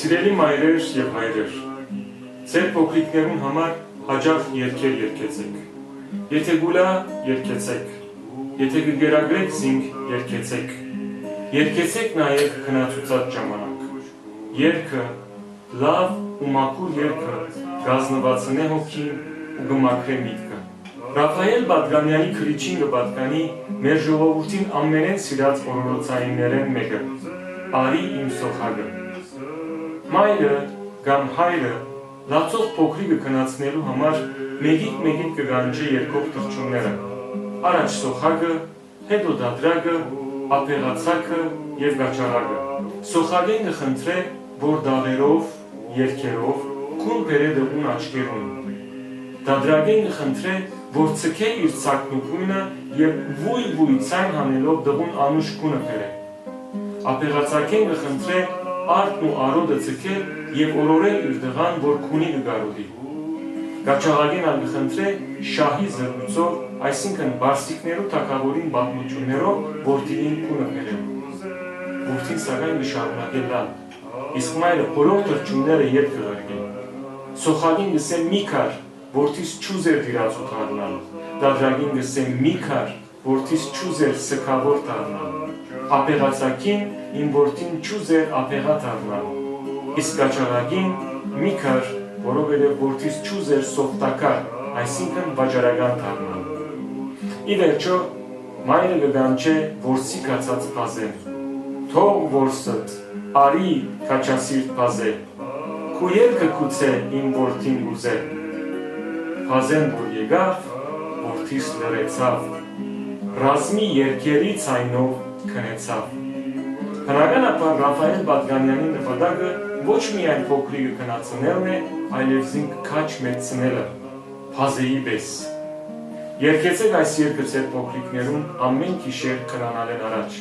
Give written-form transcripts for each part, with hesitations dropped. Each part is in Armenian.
Սիրելի մայրեր և հայրեր, ձեր փոքրիկներուն համար հաճախ երգեր երգեցեք, եթե գուլա երգեցեք, եթե կգերագրեք զինք երգեցեք, երգեցեք նաև քնացուցած ժամանակ, երգը, լավ ու մաքուր երգը գազնվածնե հոգին ու գմաքրե միտքը։ Ռաֆայել Բադգամյանի քրիչին կպատկանի մեր ժողովուրդին ամենեն սիրած օրորոցայիններեն մեկը, արի իմ սոխագը։ Մայրը կամ հայրը լացող փոքրիկը քնացնելու համար մեկիկ կգանջի երկով թռչունները, առաջ սոխագը, հետո դադրագը, ապեղացակը և գաչարագը։ Սոխագեն կխնդրե, որ դաղերով, երգերով, քուն բերե դղուն աչկերուն։ Դադրագեն կխնդրե, որ ցկե իր ցակն ու քույնը և վույ ցայն հանելով դղուն անուշ քունը բերե։ Ապեղացակեն կխնդրե արդն ու արոդը ցկել և օրորել իր դղան, որ քունի կգարուդի։ Գաչաղագեն ալ կխնդրե շահի զրույցով, այսինքն բարսիկներու թագավորին պատմություններով որդին քունը բերել։ Որդին սակայն կշարունակել լալ, իսկ մայրը բոլոր թռչունները ետ կղրկել։ Սոխագին գսե մի քար, որդիս չուզեր դիրացու թարնալ, դադրագին գսե մի քար, որդիս չուզեր սքավոր թարնալ, ապեղացակին իմ որդին չուզեր ապեղա թարնալ, իսկ գաչաղագին մի քար, որովհետև որդիս չուզեր սոխտակար, այսինքն վաճարական թարնալ։ Ի վերջո, մայրը կգանչե որսի կացած պազեն, թող որսըտ, արի կաչասիրտ պազե, քու երգը կուցե իմ որդին գուզե, պազեն որ եկավ, որդիս լրեցավ, ռազմի երգերի ցայնով քնեցավ։ Բնականաբար Ռաֆայել Բադգամյանի նպատակը ոչ միայն փոքրիկը քնացնելն է, այլև զինք քաչ մեծնելը, փազեի պես։ Երգեցեք այս երգը ձեր փոքրիկներուն ամեն գիշեր քնանալեն առաջ,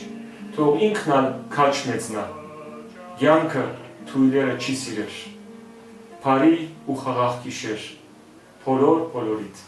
թող ինքն ալ քաչ մեծնա, յանքը թույլերը չի սիրեր, բարի ու խաղաղ գիշեր, բոլորիդ։